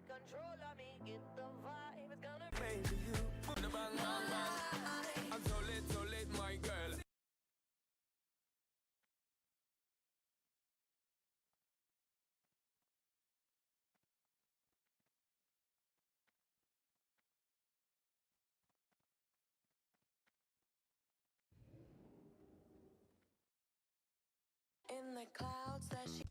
control of me, get the vibe, it's gonna Baby, you put the bang, bang, bang. I'm so late, my girl. in the clouds as she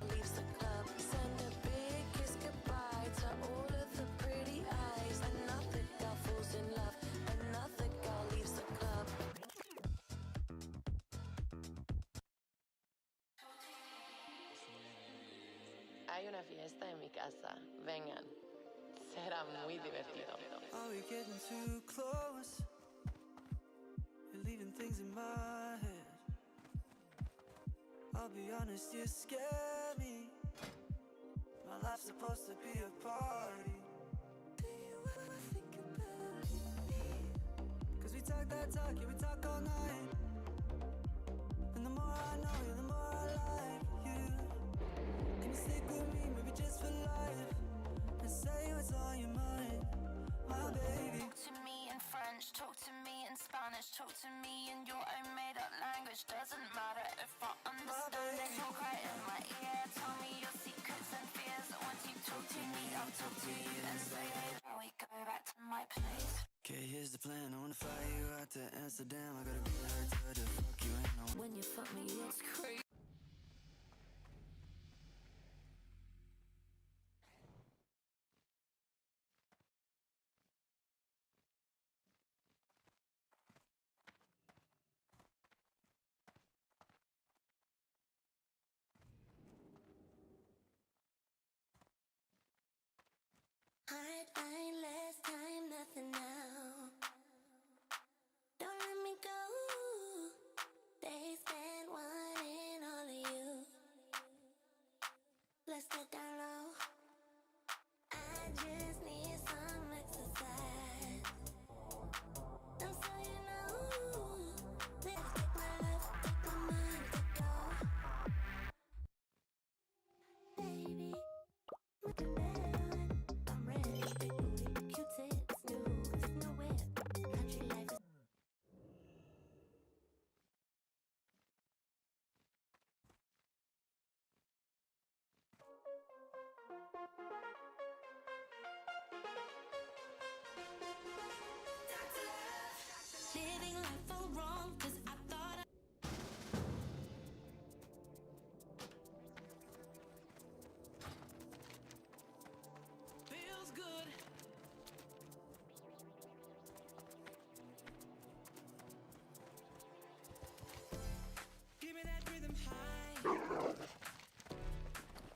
leaves the club. Send a big kiss goodbye to all of the pretty eyes. Another girl falls in love, another girl leaves the club. Hay una fiesta en mi casa, vengan, será muy divertido. Are we getting too close? You're leaving things in my head. I'll be honest, you scare me. My life's supposed to be a party. Do you ever think about me? 'Cause we talk that talk, yeah, we talk all night. And the more I know you, the more I like you. Can you stick with me, maybe just for life? And say what's on your mind, my baby. Talk to me in French, talk to me in Spanish, talk to me in your own made-up language. Doesn't matter if I understand. There's no cry in my ear. Tell me your secrets and fears. Once you talk to me, I'll talk to you and say, hey, shall we go back to my place? Okay, here's the plan. I wanna fly you out to Amsterdam. I gotta be there to fuck you. Ain't no. When you fuck me, it's crazy. I last time, nothing now. Don't let me go. They spent wanting all of you. Let's get down low. I just need some exercise. And so you know, let's take my love, take my mind, take go. Baby, look at that. I'm ready. Big booty, Q-tips, new roof, new whip. Country life is living life all wrong, 'cause I thought Feels good. Give me that rhythm high.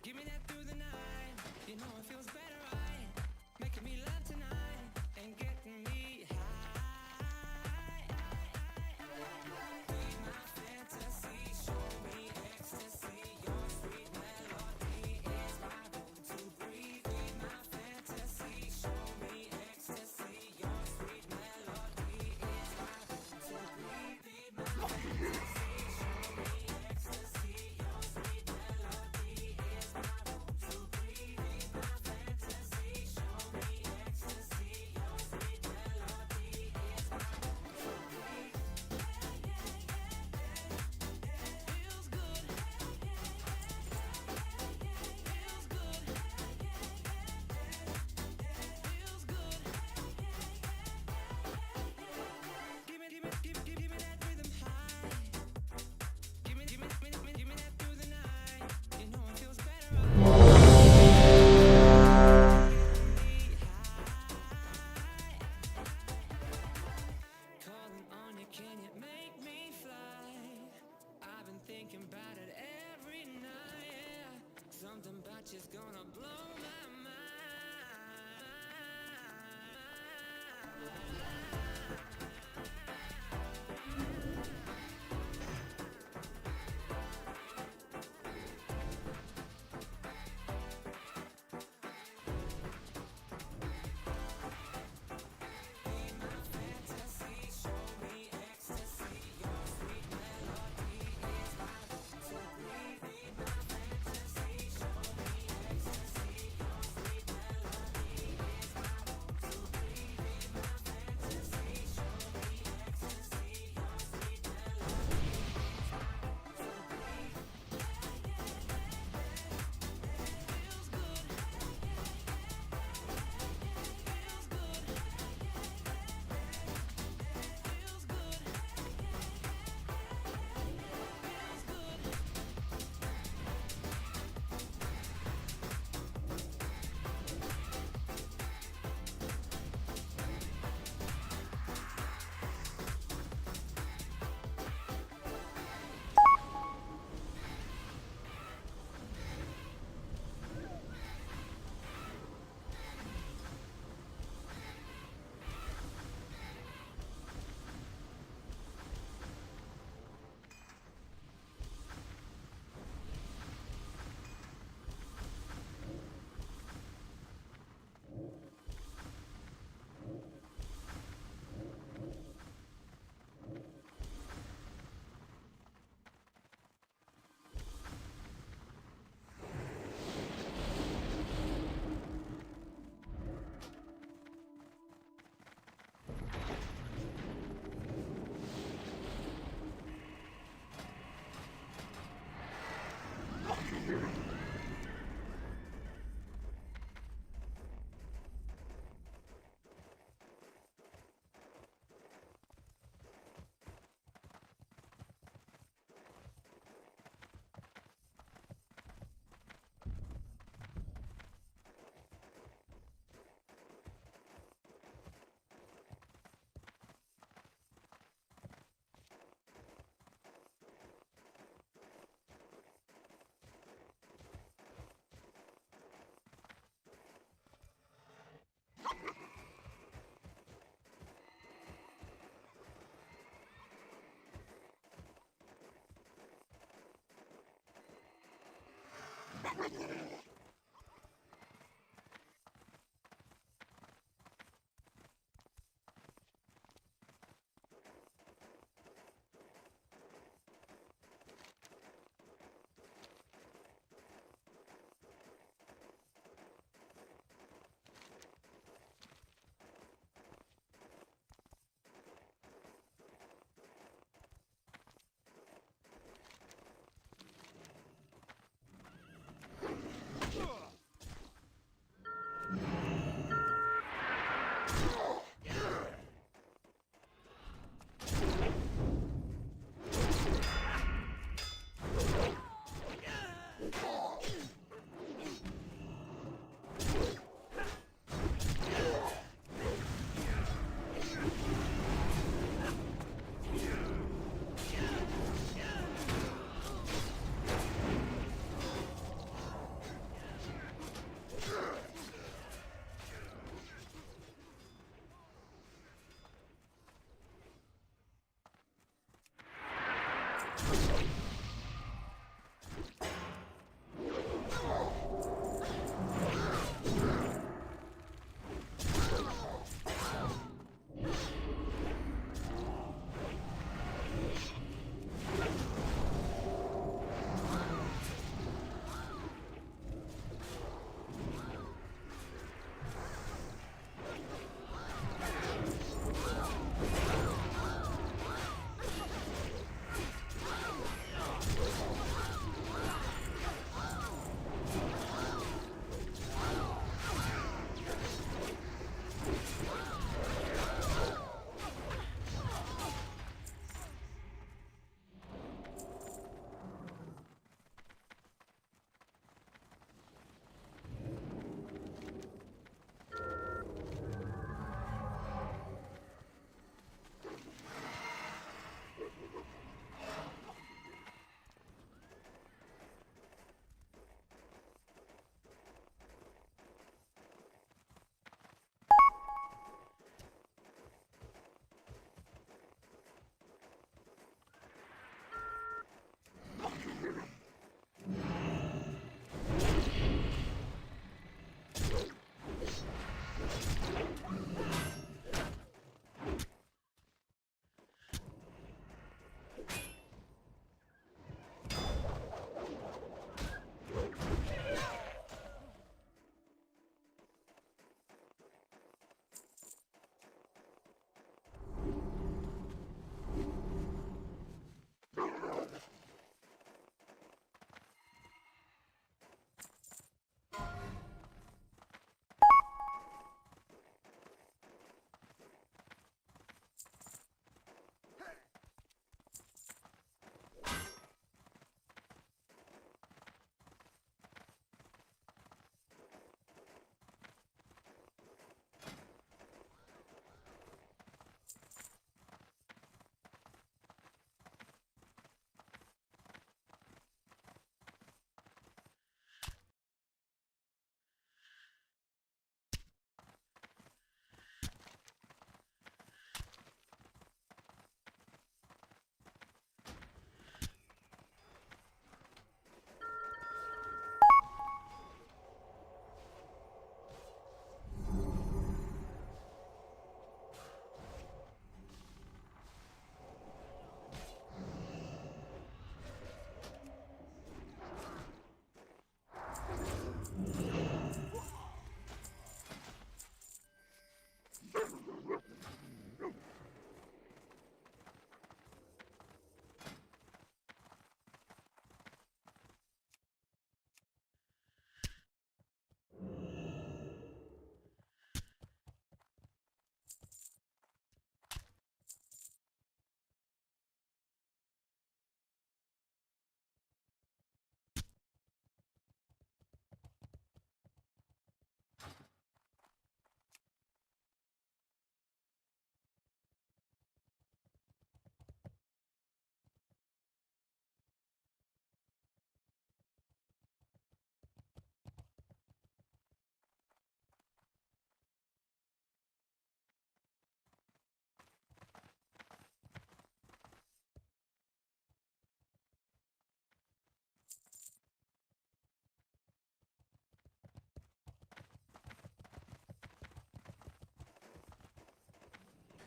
Give me that through the night. You know it feels better, right? Making me love tonight and getting me high. Be my fantasy, show me ecstasy. Your sweet melody is my room to breathe. Be my fantasy, show me ecstasy. Your sweet melody is my room to breathe. Be my fantasy, show me ecstasy. Your sweet melody is my room to breathe. Be my fantasy, show me ecstasy. Your sweet melody is my room to breathe. Feels good. Feels good. Feels good. Give me that rhythm high. Give me that through the night. You know it feels better. Calling on you, can you make me fly? I've been thinking about it every night. Yeah. Something about you's gonna blow my mind.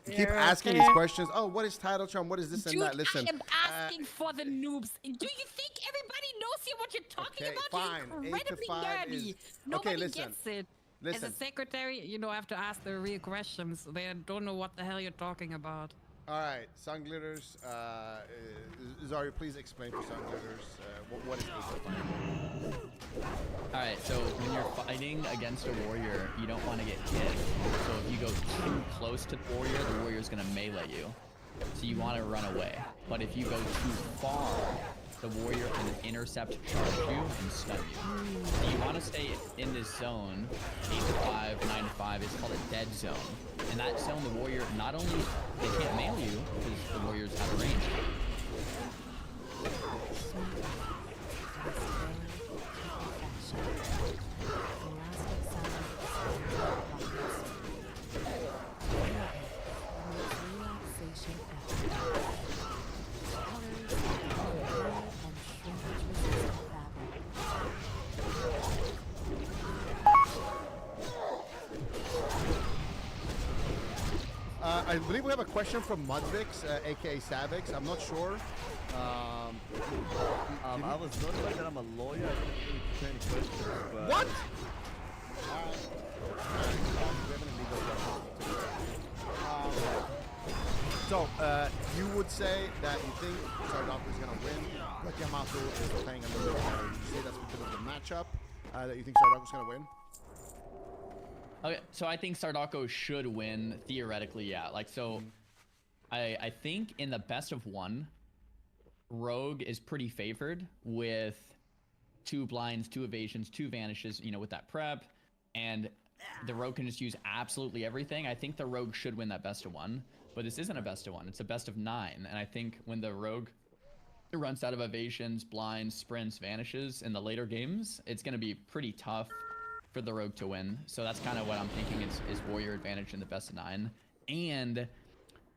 You keep asking these questions. Oh, what is title charm? What is this and Dude, that? Listen. I am asking for the noobs. Do you think everybody knows here what you're talking Okay, about? fine. You're 8 to incredibly 5 nerdy. is- Nobody Okay, listen. gets it. Listen. As a secretary, you know, I have to ask the real questions. They don't know what the hell you're talking about. All right, Sun Glitters. Zario, please explain to Sun Glitters what is 8 to 5. Alright, so when you're fighting against a warrior, you don't want to get hit. So if you go too close to the warrior's gonna melee you. So you want to run away. But if you go too far, the warrior can intercept, charge you, and stun you. So you want to stay in this zone, 8 to 5, 9 to 5, it's called a dead zone. In that zone, the warrior, not only, they can't melee you, because the warriors have a range. I believe we have a question from Mudvix, aka Savix. I'm not sure. I was notified that I'm a lawyer. I can't really answer any questions. But What? So, you would say that you think Sardoku is going to win, but Yamato is playing a little bit better. You say that's because of the matchup, that you think Sardoku is going to win? Okay, so I think Sardako should win, theoretically, yeah. Like, so, I think in the best of one, Rogue is pretty favored with 2 blinds, 2 evasions, 2 vanishes, you know, with that prep, and the Rogue can just use absolutely everything. I think the Rogue should win that best of one, but this isn't a best of one, it's a best of 9, and I think when the Rogue runs out of evasions, blinds, sprints, vanishes in the later games, it's going to be pretty tough for the Rogue to win. So that's kind of what I'm thinking is warrior advantage in the best of 9. And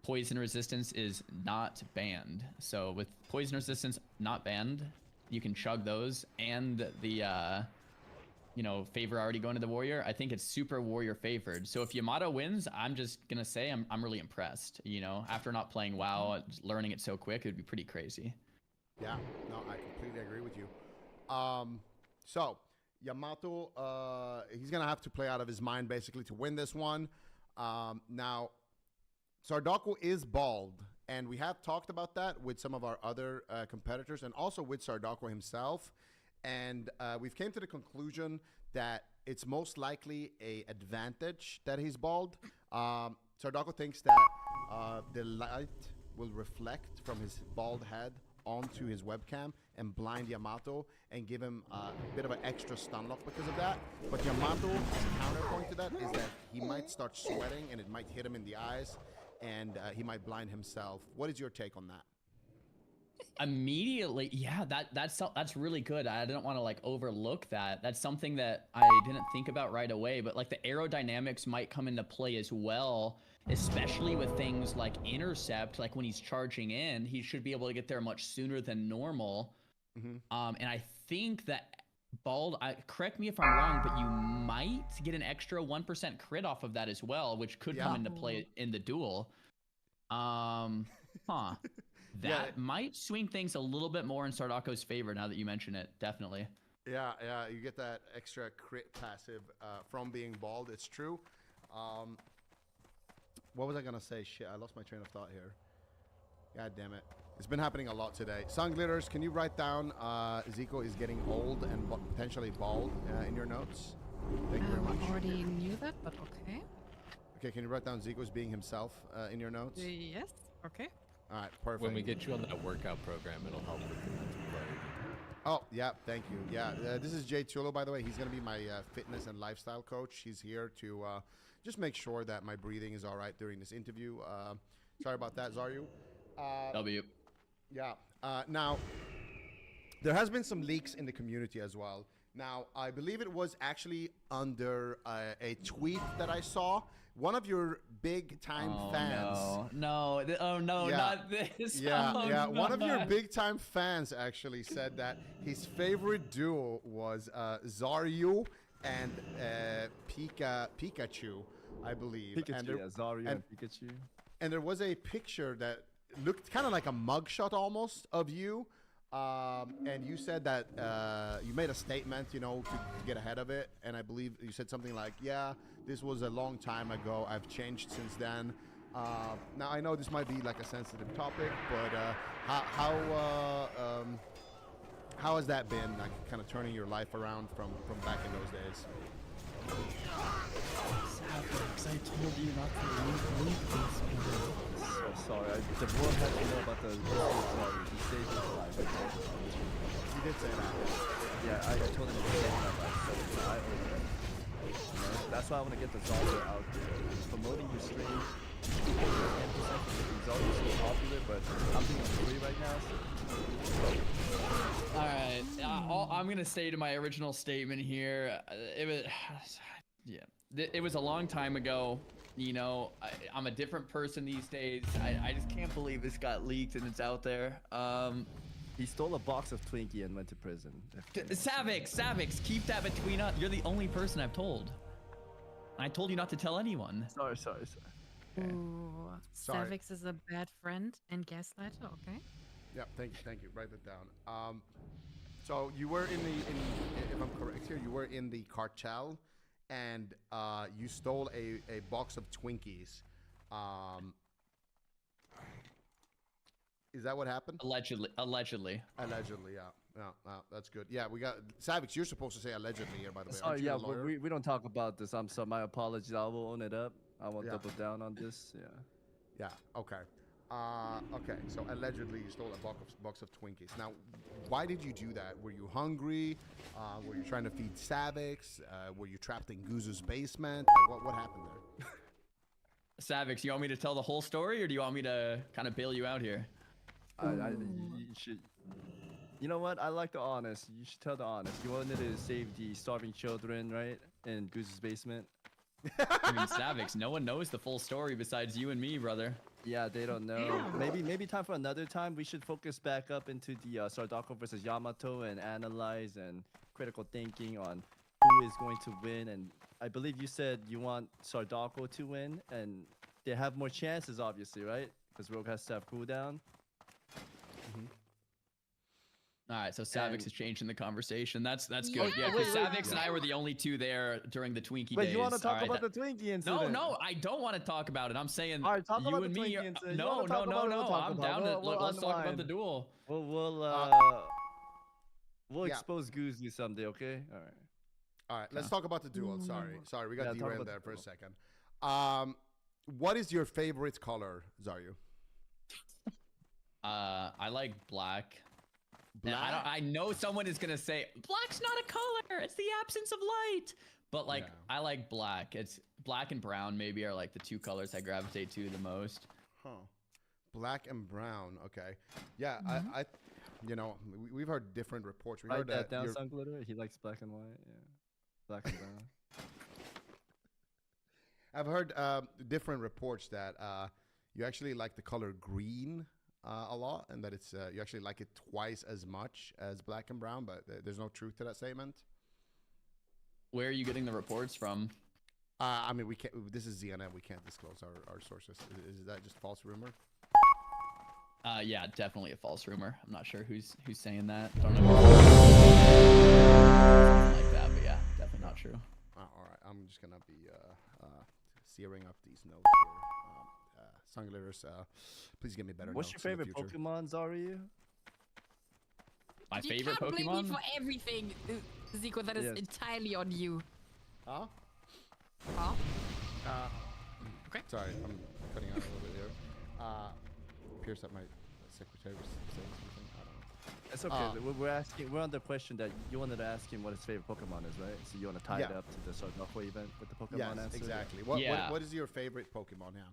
poison resistance is not banned. So with poison resistance not banned, you can chug those, and the you know, favor already going to the warrior. I think it's super warrior favored. So if Yamato wins, I'm just gonna say I'm really impressed. You know, after not playing WoW, just learning it so quick, it'd be pretty crazy. Yeah, no, I completely agree with you. So Yamato, he's gonna have to play out of his mind basically to win this one. Now, Sardoku is bald, and we have talked about that with some of our other competitors, and also with Sardoku himself. And we've came to the conclusion that it's most likely a advantage that he's bald. Sardoku thinks that the light will reflect from his bald head onto his webcam and blind Yamato and give him a bit of an extra stun lock because of that. But Yamato, as a counterpoint to that, is that he might start sweating and it might hit him in the eyes, and he might blind himself. What is your take on that? Immediately, yeah, that's really good. I didn't want to like overlook that. That's something that I didn't think about right away, but like the aerodynamics might come into play as well, especially with things like intercept. Like when he's charging in, he should be able to get there much sooner than normal. And I think that bald, correct me if I'm wrong, but you might get an extra 1% crit off of that as well, which could come into play in the duel. That might swing things a little bit more in Sardako's favor now that you mention it. Definitely. Yeah, you get that extra crit passive from being bald. It's true. What was I gonna say? Shit, I lost my train of thought here. God damn it. It's been happening a lot today. Sun Glitters, can you write down Zico is getting old and potentially bald in your notes? Thank you very much. I already knew that, but okay. Okay, can you write down Zico's being himself in your notes? Yes, okay. All right, perfect. When we get you on that workout program, it'll help with the mental clarity. Oh, yeah, thank you. Yeah, this is Jay Tulo, by the way. He's going to be my fitness and lifestyle coach. He's here to just make sure that my breathing is all right during this interview. Sorry about that, Zaryu. W. Yeah. Now, there has been some leaks in the community as well. Now, I believe it was actually under a tweet that I saw. One of your big-time fans. No. Oh, no, Yeah. not this. Yeah, Oh, yeah. no. One of your big-time fans actually said that his favorite duo was Zaryu and Pikachu, I believe. Pikachu, And there- yeah, Zarya and Pikachu. and there was a picture that looked kind of like a mugshot almost of you. And you said that you made a statement, you know, to get ahead of it. And I believe you said something like, yeah, this was a long time ago. I've changed since then. Now, I know this might be like a sensitive topic, but how has that been, like, kind of turning your life around from back in those days? Savix, I told you not to link this. So sorry. The world has to know about the sorry. He saved his life. You did say that. Yeah, I told him to save my life. So I owe him. You know, that's why I want to get the Zarya out there. Promoting your stream. 10% because Zarya is so popular, but I'm doing free right now. So. All right, I'm gonna stay to my original statement here. It was, yeah, it was a long time ago. You know, I'm a different person these days. I just can't believe this got leaked and it's out there. He stole a box of Twinkie and went to prison. Savix, keep that between us. You're the only person I've told. I told you not to tell anyone. Sorry. Ooh, Sorry. Savix is a bad friend and gaslighter. Okay. Yeah, thank you. Write that down. So you were in if I'm correct here, you were in the cartel, and you stole a box of Twinkies. Is that what happened? Allegedly. Allegedly, yeah. That's good. Yeah, we got Savix. You're supposed to say allegedly here, by the way. Sorry, Aren't you yeah, the lawyer? we don't talk about this. I'm sorry. My apologies. I will own it up. I won't Yeah. double down on this. Yeah. Yeah. Okay. Okay. So allegedly, you stole a box of Twinkies. Now, why did you do that? Were you hungry? Were you trying to feed Savix? Were you trapped in Guzu's basement? Like, what happened there? Savix, you want me to tell the whole story, or do you want me to kind of bail you out here? You should. You know what? I like the honest. You should tell the honest. You wanted to save the starving children, right? In Goose's basement. I mean, Savix, no one knows the full story besides you and me, brother. Yeah, they don't know. Maybe time for another time. We should focus back up into the Sardako versus Yamato and analyze and critical thinking on who is going to win. And I believe you said you want Sardako to win, and they have more chances, obviously, right? Because Rogue has to have cooldown. All right, so Savix And- is changing the conversation. That's good. Yeah. Yeah, Wait, because wait, Savix and I were the only two there during the Twinkie Wait, days. you want to talk All right, about the Twinkie No, incident? no, I don't want to talk about it. I'm saying All right, talk you about and the me. Twinkie incident. You No, wanna no, talk no, about it, we'll no. talk I'm about down it. to We'll let's talk about the unwind. duel. We'll Yeah. expose Goose someday, okay? All right. All right, let's talk about the duel. Sorry, we got Yeah, talk derailed about there the for a duel. second. What is your favorite color, Zaryu? I like black. And Black? I know someone is gonna say black's not a color. It's the absence of light. But like, Yeah. I like black. It's black and brown maybe are like the two colors I gravitate to the most. Huh. Black and brown. Okay. Yeah, I you know, we've heard different reports. We Write heard that down, you're- Sun Glitter. He likes black and white. Yeah. Black and brown. I've heard different reports that you actually like the color green a lot, and that it's you actually like it twice as much as black and brown. But there's no truth to that statement. Where are you getting the reports from? I mean, we can't. This is ZNM. We can't disclose our sources. Is that just false rumor? Yeah, definitely a false rumor. I'm not sure who's saying that. Don't know. Something like that, but yeah, definitely not true. All right. I'm just gonna be searing up these notes here. Sunglitters, please give me better What's notes your in the favorite future. Pokemon, Zaryu? My You favorite can't blame me Pokemon? for everything, Zico. That is Yes. entirely on you. Huh? Huh? Okay. Sorry, I'm cutting out a little bit here. Appears that my secretary was saying something. I don't know. It's okay. We're asking. We're on the question that you wanted to ask him what his favorite Pokemon is, right? So you want to tie it Yeah. up to the Sardako event with the Pokemon Yes, answer? exactly. Yeah. What is your favorite Pokemon now?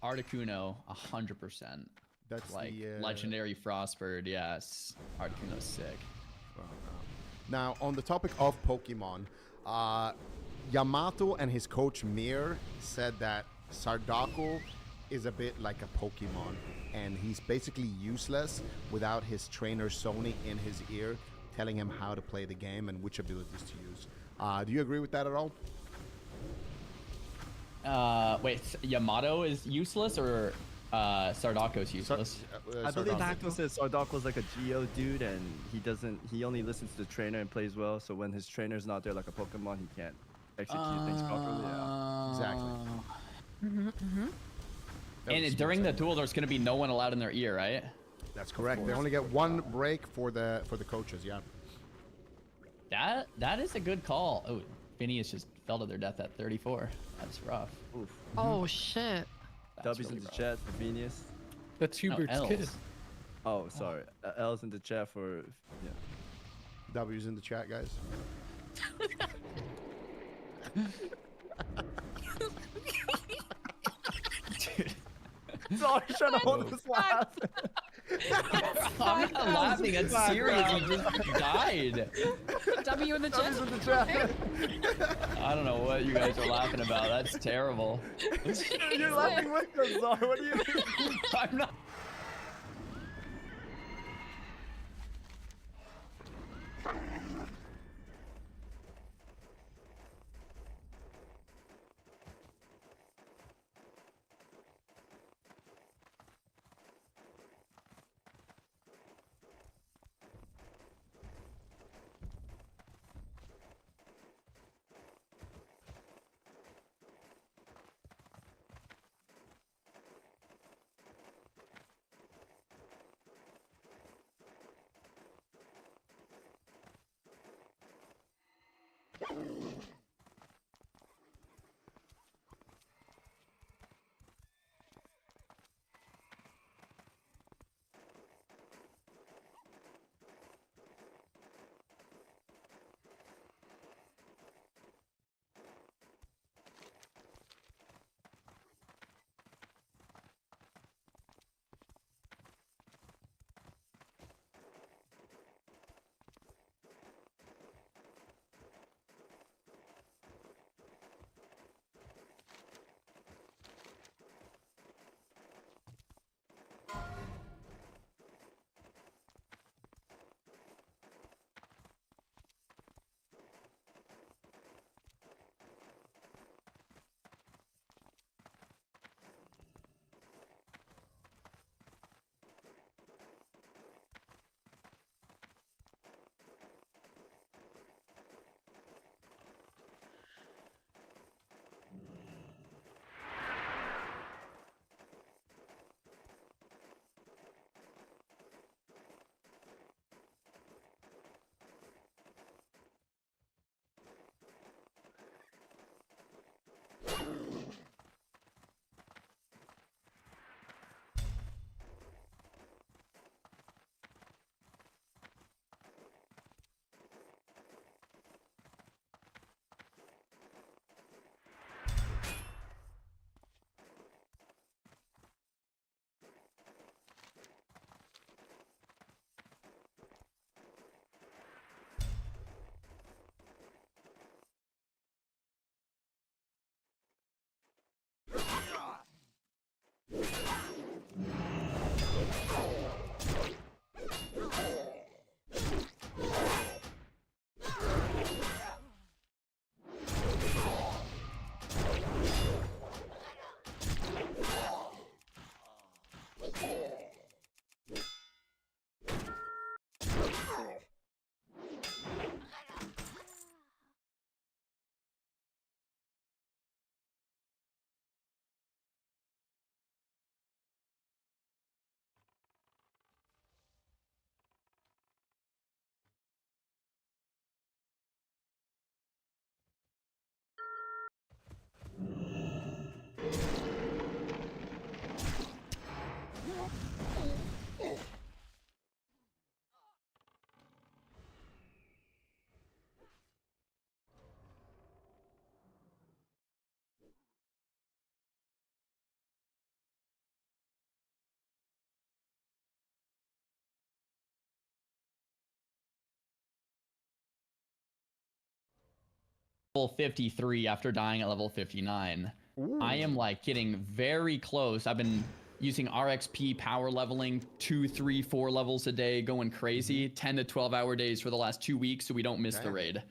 Articuno, 100%. That's Like the legendary Frostbird, yes. Articuno's sick. Now, on the topic of Pokemon, Yamato and his coach Mir said that Sardako is a bit like a Pokemon, and he's basically useless without his trainer Sony in his ear telling him how to play the game and which abilities to use. Do you agree with that at all? Wait, Yamato is useless or Sardako's useless? I believe Sardako. Taco says Sardako's like a Geo dude, and he only listens to the trainer and plays well. So when his trainer's not there, like a Pokemon, he can't execute things properly. Yeah. Exactly. And during the duel, there's gonna be no one allowed in their ear, right? That's correct. They only get one break for the coaches. Yeah. That is a good call. Oh, Phineas just fell to their death at 34. That's rough. Oof. Oh shit. That's W's really in the rough. chat for Venus. That's Hubert's L's. kid. Oh, sorry. L's in the chat for. Yeah. W's in the chat, guys. Sorry, trying to hold this laugh. I'm not laughing. That's serious. He just died. W in the chat. W's in the chat. I don't know what you guys are laughing about. That's terrible. You're laughing with us, Zar. What do you mean? I'm not. Level 53 after dying at level 59. I am like getting very close. I've been using RXP power leveling 2, 3, 4 levels a day, going crazy. 10 to 12 hour days for the last 2 weeks so we don't miss the Damn. raid.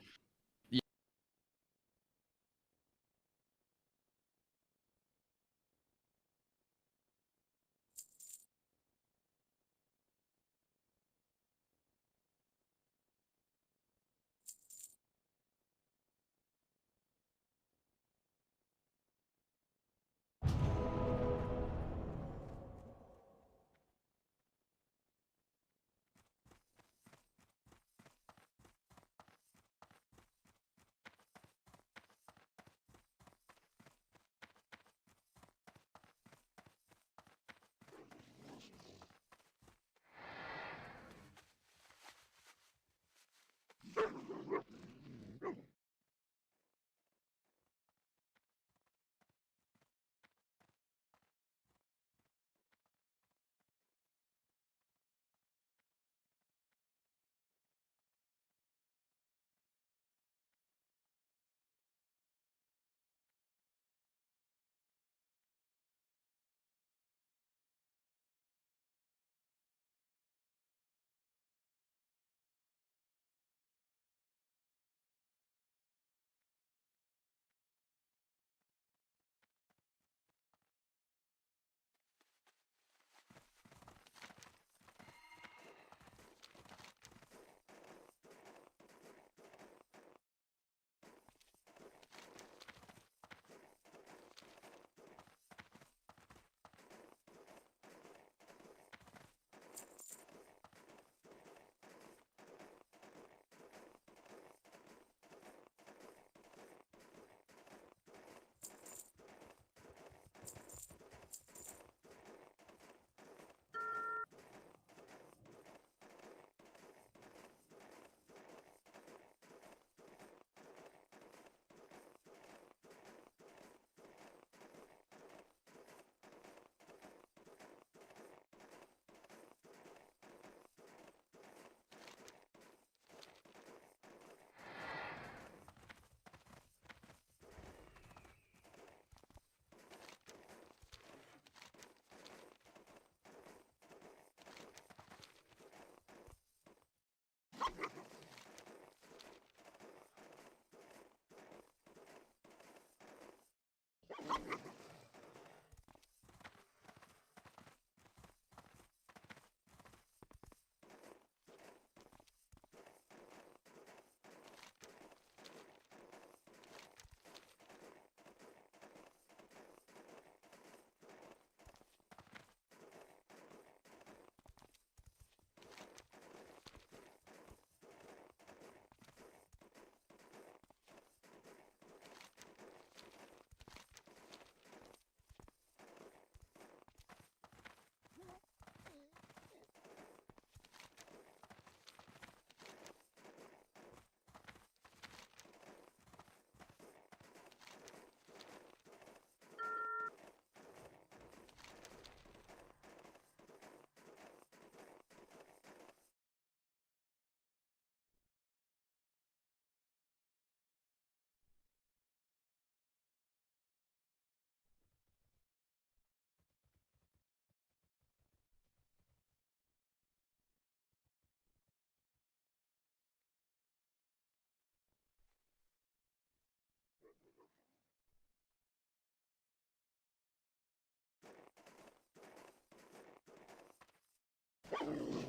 Oh.